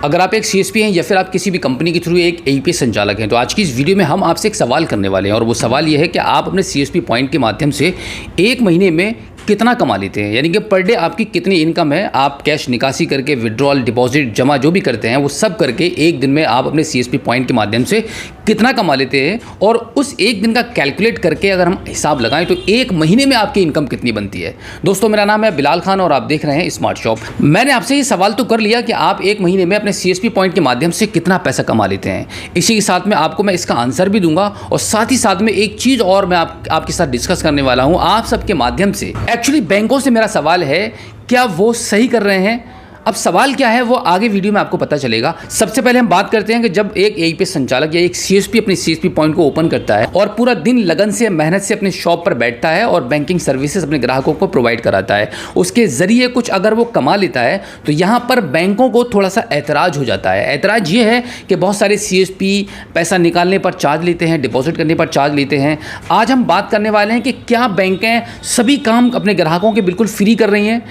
अगर आप एक सीएसपी हैं या फिर आप किसी भी कंपनी के थ्रू एक एईपी संचालक हैं, तो आज की इस वीडियो में हम आपसे एक सवाल करने वाले हैं और वो सवाल ये है कि आप अपने सीएसपी पॉइंट के माध्यम से एक महीने में कितना कमा लेते हैं, यानी कि पर डे आपकी कितनी इनकम है। आप कैश निकासी करके, विड्रॉल, डिपॉजिट, जमा जो भी करते हैं वो सब करके एक दिन में आप अपने सीएसपी पॉइंट के माध्यम से कितना कमा लेते हैं, और उस एक दिन का कैलकुलेट करके अगर हम हिसाब लगाएं तो एक महीने में आपकी इनकम कितनी बनती है। दोस्तों, मेरा नाम है बिलाल खान और आप देख रहे हैं स्मार्ट शॉप। मैंने आपसे ये सवाल तो कर लिया कि आप एक महीने में अपने सीएसपी पॉइंट के माध्यम से कितना पैसा कमा लेते हैं। इसी के साथ में आपको मैं इसका आंसर भी दूंगा और साथ ही साथ में एक चीज़ और मैं आपके साथ डिस्कस करने वाला हूँ आप सबके माध्यम से। एक्चुअली बैंकों से मेरा सवाल है, क्या वो सही कर रहे हैं? अब सवाल क्या है वो आगे वीडियो में आपको पता चलेगा। सबसे पहले हम बात करते हैं कि जब एक एईपी संचालक या एक सीएसपी अपनी सीएसपी पॉइंट को ओपन करता है और पूरा दिन लगन से, मेहनत से अपने शॉप पर बैठता है और बैंकिंग सर्विसेज अपने ग्राहकों को प्रोवाइड कराता है, उसके जरिए कुछ अगर वो कमा लेता है तो यहाँ पर बैंकों को थोड़ा सा ऐतराज हो जाता है। ऐतराज ये है कि बहुत सारे सीएसपी पैसा निकालने पर चार्ज लेते हैं, डिपॉजिट करने पर चार्ज लेते हैं। आज हम बात करने वाले हैं कि क्या बैंकें सभी काम अपने ग्राहकों के बिल्कुल फ्री कर रही हैं?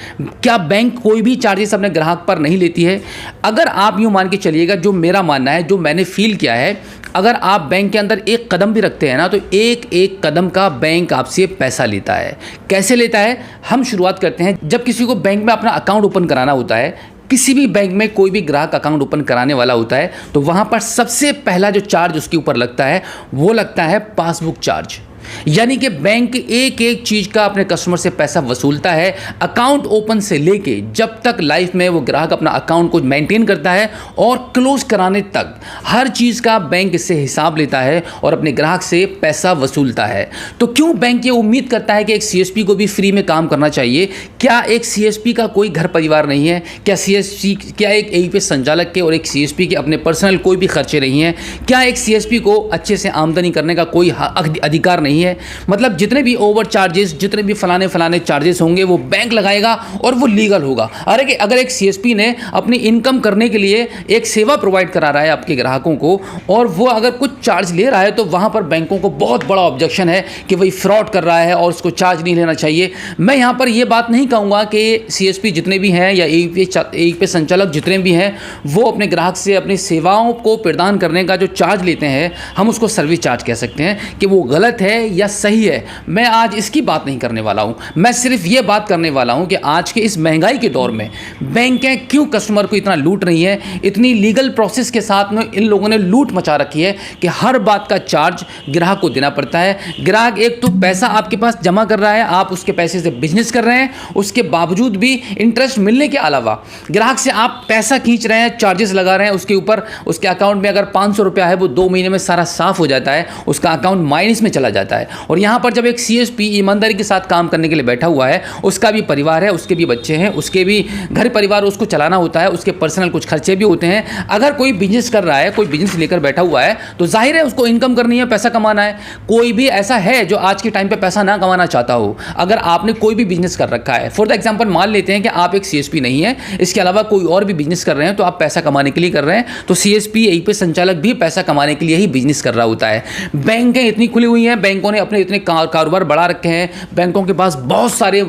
क्या बैंक कोई भी चार्जेस अपने ग्राहक पर नहीं लेती है? अगर आप यूं मान के चलिएगा, जो मेरा मानना है, जो मैंने फील किया है, अगर आप बैंक के अंदर एक कदम भी रखते हैं ना तो एक एक कदम का बैंक आपसे पैसा लेता है। कैसे लेता है, हम शुरुआत करते हैं। जब किसी को बैंक में अपना अकाउंट ओपन कराना होता है, किसी भी बैंक में कोई भी ग्राहक अकाउंट ओपन कराने वाला होता है, तो वहां पर सबसे पहला जो चार्ज उसके ऊपर लगता है वो लगता है पासबुक चार्ज। यानी कि बैंक एक एक चीज का अपने कस्टमर से पैसा वसूलता है, अकाउंट ओपन से लेके जब तक लाइफ में वो ग्राहक अपना अकाउंट को मेंटेन करता है और क्लोज कराने तक हर चीज का बैंक इससे हिसाब लेता है और अपने ग्राहक से पैसा वसूलता है। तो क्यों बैंक ये उम्मीद करता है कि एक सीएसपी को भी फ्री में काम करना चाहिए? क्या एक सीएसपी का कोई घर परिवार नहीं है? क्या एक एईपी संचालक के और एक सीएसपी के अपने पर्सनल कोई भी खर्चे नहीं है? क्या एक सीएसपी को अच्छे से आमदनी करने का कोई अधिकार नहीं है? मतलब जितने भी ओवर चार्जेस, जितने भी फलाने चार्जेस होंगे वो बैंक लगाएगा और वो लीगल होगा। अरे अगर एक सीएसपी ने अपनी इनकम करने के लिए एक सेवा प्रोवाइड करा रहा है आपके ग्राहकों को और वो अगर कुछ चार्ज ले रहा है तो वहां पर बैंकों को बहुत बड़ा ऑब्जेक्शन है कि वही फ्रॉड कर रहा है और उसको चार्ज नहीं लेना चाहिए। मैं यहां पर यह बात नहीं कहूंगा कि सीएसपी जितने भी हैं या एईपी संचालक जितने भी हैं वो अपने ग्राहक से अपनी सेवाओं को प्रदान करने का जो चार्ज लेते हैं, हम उसको सर्विस चार्ज कह सकते हैं, कि वो गलत है या सही है। मैं आज इसकी बात नहीं करने वाला हूं। मैं सिर्फ ये बात करने वाला हूं कि आज के इस महंगाई के दौर में बैंकें क्यों कस्टमर को इतना लूट रही हैं। इतनी लीगल प्रोसेस के साथ में इन लोगों ने लूट मचा रखी है कि हर बात का चार्ज ग्राहक को देना पड़ता है। ग्राहक एक तो पैसा आपके पास जमा कर रहा है, आप उसके पैसे से बिजनेस कर रहे हैं, उसके बावजूद भी इंटरेस्ट मिलने के अलावा ग्राहक से आप पैसा खींच रहे हैं, चार्जेस लगा रहे हैं उसके ऊपर। उसके अकाउंट में अगर 500 रुपया है वो 2 महीने में सारा साफ हो जाता है, उसका अकाउंट माइनस में चला जाता है। और यहां पर जब एक सीएसपी ईमानदारी के साथ काम करने के लिए बैठा हुआ है, उसका भी परिवार है, उसके भी बच्चे हैं, उसके भी घर परिवार उसको चलाना होता है, उसके पर्सनल कुछ खर्चे भी होते हैं। अगर कोई बिजनेस कर रहा है, कोई बिजनेस लेकर बैठा हुआ है, तो जाहिर है उसको इनकम करनी है, पैसा कमाना है। कोई भी ऐसा है जो आज के टाइम पे पैसा ना कमाना चाहता हो? अगर आपने कोई भी बिजनेस कर रखा है, फॉर द एग्जांपल मान लेते हैं कि आप एक सीएसपी नहीं है, इसके अलावा कोई और भी बिजनेस कर रहे हैं, तो आप पैसा कमाने के लिए कर रहे हैं, तो सीएसपी एईपी संचालक भी पैसा कमाने के लिए ही बिजनेस कर रहा होता है। बैंकें इतनी खुली हुई हैं, बैंकों ने अपने इतने कारोबार बढ़ा रखे हैं, बैंकों के पास बहुत सारे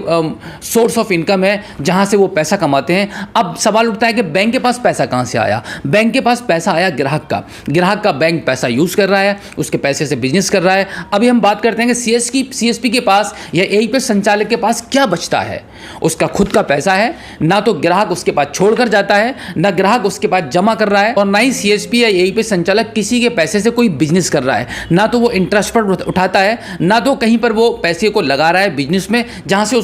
सोर्स ऑफ इनकम है जहां से वो पैसा कमाते हैं। अब सवाल उठता है कि बैंक के पास पैसा कहां से आया? बैंक के पास पैसा आया ग्राहक का बैंक पैसा यूज कर रहा है, उसके पैसे से बिजनेस कर रहा है। अभी हम बात करते हैं कि सीएसपी के पास या एईपी संचालक के पास क्या बचता है? उसका खुद का पैसा है, ना तो ग्राहक उसके पास छोड़कर जाता है, ना ग्राहक उसके पास जमा कर रहा है, और ना ही सीएसपी या एईपी संचालक किसी के पैसे से कोई बिजनेस कर रहा है। ना तो वो इंटरेस्ट पर उठाता है, ना तो कहीं पर वो पैसे को लगा रहा है बिजनेस में जहां से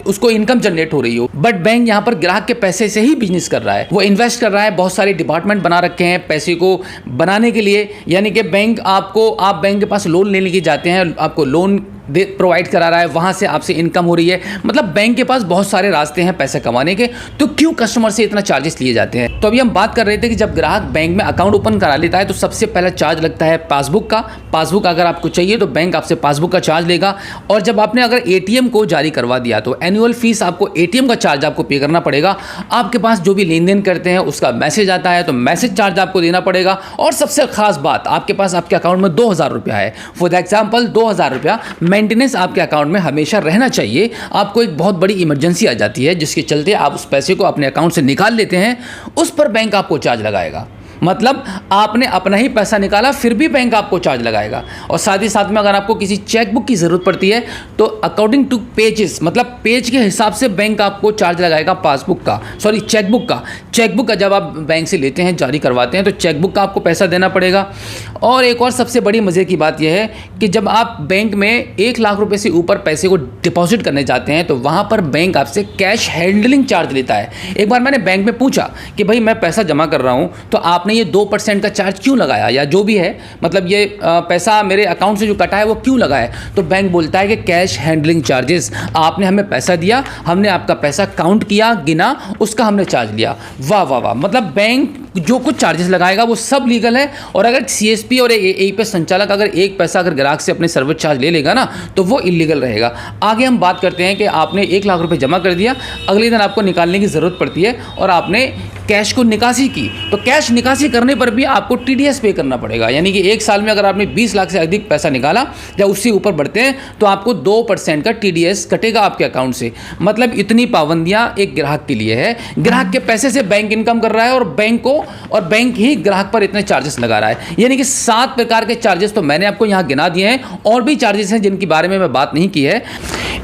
उसको इनकम जनरेट हो रही हो। बट बैंक यहां पर ग्राहक के पैसे से ही बिजनेस कर रहा है, वो इन्वेस्ट कर रहा है। बहुत सारे डिपार्टमेंट बना रखे हैं पैसे को बनाने के लिए, यानी कि आप बैंक के पास लोन लेने के जाते हैं, आपको लोन प्रोवाइड करा रहा है, वहां से आपसे इनकम हो रही है। मतलब बैंक के पास बहुत सारे रास्ते हैं पैसे कमाने के, तो क्यों कस्टमर से इतना चार्जेस लिए जाते हैं? तो अभी हम बात कर रहे थे कि जब ग्राहक बैंक में अकाउंट ओपन करा लेता है तो सबसे पहला चार्ज लगता है पासबुक का। पासबुक अगर आपको चाहिए तो बैंक आपसे पासबुक का चार्ज लेगा, और जब आपने अगर एटीएम को जारी करवा दिया तो एनुअल फीस आपको, एटीएम का चार्ज आपको पे करना पड़ेगा। आपके पास जो भी लेन देन करते हैं उसका मैसेज आता है तो मैसेज चार्ज आपको देना पड़ेगा। और सबसे खास बात, आपके पास आपके अकाउंट में 2000 रुपया है, फॉर द एग्जाम्पल 2000 रुपया मेंटेनेंस आपके अकाउंट में हमेशा रहना चाहिए। आपको एक बहुत बड़ी इमरजेंसी आ जाती है जिसके चलते आप उस पैसे को अपने अकाउंट से निकाल लेते हैं, उस पर बैंक आपको चार्ज लगाएगा। मतलब आपने अपना ही पैसा निकाला फिर भी बैंक आपको चार्ज लगाएगा। और साथ ही साथ में अगर आपको किसी चेकबुक की ज़रूरत पड़ती है तो अकॉर्डिंग टू पेजेस, मतलब पेज के हिसाब से बैंक आपको चार्ज लगाएगा पासबुक का, सॉरी चेकबुक का। चेकबुक का जब आप बैंक से लेते हैं, जारी करवाते हैं, तो चेकबुक का आपको पैसा देना पड़ेगा। और एक और सबसे बड़ी मज़े की बात यह है कि जब आप बैंक में 1 लाख रुपये से ऊपर पैसे को डिपॉजिट करने जाते हैं तो वहाँ पर बैंक आपसे कैश हैंडलिंग चार्ज लेता है। एक बार मैंने बैंक में पूछा कि भाई मैं पैसा जमा कर रहा हूँ तो आपने ये 2% का चार्ज क्यों लगाया, या जो भी है, मतलब ये पैसा मेरे अकाउंट से जो कटा है वो क्यों लगा है। तो बैंक बोलता है कि कैश हैंडलिंग चार्जेस, आपने हमें पैसा दिया, हमने आपका पैसा काउंट किया, गिना, उसका हमने चार्ज लिया। वाह वाह वाह, मतलब बैंक जो कुछ चार्जेस लगाएगा वो सब लीगल है। और अगर सीएसपी और एईपीएस संचालक अगर एक पैसा अगर ग्राहक से अपने सर्विस चार्ज ले लेगा ना तो वो इलीगल रहेगा। आगे हम बात करते हैं कि आपने 1 लाख रुपए जमा कर दिया, अगले दिन आपको निकालने की ज़रूरत पड़ती है और आपने कैश को निकासी की, तो कैश निकासी करने पर भी आपको टीडीएस पे करना पड़ेगा। यानी कि 1 साल में अगर आपने 20 लाख से अधिक पैसा निकाला या उससे ऊपर बढ़ते हैं तो आपको 2% का टीडीएस कटेगा आपके अकाउंट से। मतलब इतनी पाबंदियां एक ग्राहक के लिए है। ग्राहक के पैसे से बैंक इनकम कर रहा है और बैंक ही ग्राहक पर इतने चार्जेस लगा रहा है। यानी कि 7 प्रकार के चार्जेस तो मैंने आपको यहाँ गिना दिए हैं, और भी चार्जेस हैं जिनके बारे में मैं बात नहीं की है।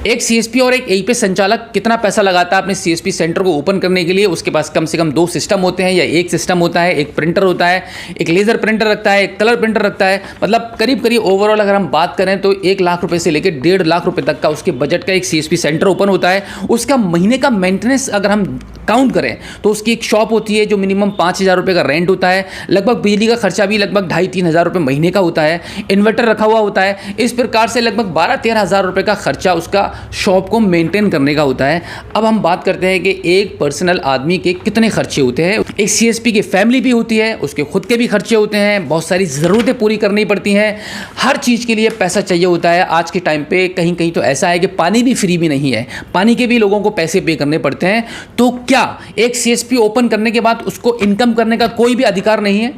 एक सीएसपी और एक एईपीएस संचालक कितना पैसा लगाता है अपने सीएसपी सेंटर को ओपन करने के लिए। उसके पास कम से कम 2 सिस्टम होते हैं या एक सिस्टम होता है, एक प्रिंटर होता है, एक लेज़र प्रिंटर रखता है, एक कलर प्रिंटर रखता है। मतलब करीब करीब ओवरऑल अगर हम बात करें तो 1 लाख रुपए से लेकर 1.5 लाख रुपए तक का उसके बजट का एक सीएसपी सेंटर ओपन होता है। उसका महीने का मेंटेनेंस अगर हम काउंट करें तो उसकी एक शॉप होती है जो मिनिमम 5,000 रुपये का रेंट होता है। लगभग बिजली का खर्चा भी लगभग 2,500-3 हज़ार रुपये महीने का होता है। इन्वर्टर रखा हुआ होता है। इस प्रकार से लगभग 12-13 हज़ार रुपये का खर्चा उसका शॉप को मेंटेन करने का होता है। अब हम बात करते हैं कि एक पर्सनल आदमी के कितने खर्चे होते हैं। एक सीएसपी की फैमिली भी होती है, उसके खुद के भी खर्चे होते हैं, बहुत सारी ज़रूरतें पूरी करनी पड़ती हैं, हर चीज़ के लिए पैसा चाहिए होता है। आज के टाइम पे कहीं कहीं तो ऐसा है कि पानी भी फ्री भी नहीं है, पानी के भी लोगों को पैसे पे करने पड़ते हैं। तो क्या एक सीएसपी ओपन करने के बाद उसको इनकम करने का कोई भी अधिकार नहीं है?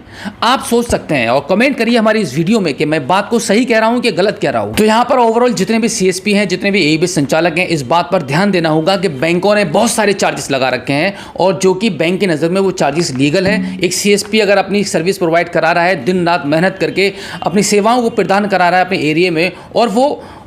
आप सोच सकते हैं और कमेंट करिए हमारी इस वीडियो में कि मैं बात को सही कह रहा हूं कि गलत कह रहा हूं। तो यहां पर ओवरऑल जितने भी सीएसपी हैं, जितने भी एईपीएस संचालक हैं, इस बात पर ध्यान देना होगा कि बैंकों ने बहुत सारे चार्जेस लगा रखे हैं और जो कि बैंक की नज़र में वो चार्जेस लीगल है। एक सीएसपी अगर अपनी सर्विस प्रोवाइड करा रहा है, दिन रात मेहनत करके अपनी सेवाओं को प्रदान करा रहा है अपने एरिया में,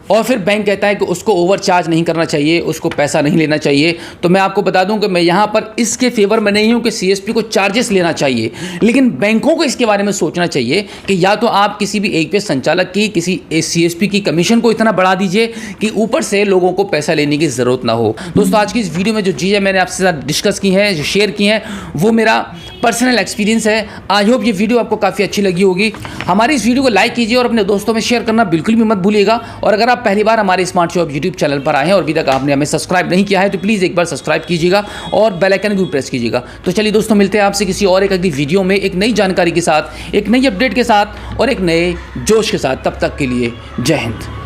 और फिर बैंक कहता है कि उसको ओवर चार्ज नहीं करना चाहिए, उसको पैसा नहीं लेना चाहिए, तो मैं आपको बता दूं कि मैं यहाँ पर इसके फेवर में नहीं हूँ कि सीएसपी को चार्जेस लेना चाहिए। लेकिन बैंकों को इसके बारे में सोचना चाहिए कि या तो आप किसी भी एईपीएस संचालक की, किसी सीएसपी की कमीशन को इतना बढ़ा दीजिए कि ऊपर से लोगों को पैसा लेने की ज़रूरत ना हो। दोस्तों, आज की इस वीडियो में जो चीज़ें मैंने आपसे साथ डिस्कस की हैं, जो शेयर की हैं, वो मेरा पर्सनल एक्सपीरियंस है। आई होप ये वीडियो आपको काफ़ी अच्छी लगी होगी। हमारी इस वीडियो को लाइक कीजिए और अपने दोस्तों में शेयर करना बिल्कुल भी मत भूलिएगा। और अगर आप पहली बार हमारे स्मार्ट शॉप यूट्यूब चैनल पर आए हैं और अभी तक आपने हमें सब्सक्राइब नहीं किया है तो प्लीज़ एक बार सब्सक्राइब कीजिएगा और बेल आइकन भी प्रेस कीजिएगा। तो चलिए दोस्तों, मिलते हैं आपसे किसी और एक अगली वीडियो में एक नई जानकारी के साथ, एक नई अपडेट के साथ और एक नए जोश के साथ। तब तक के लिए जय हिंद।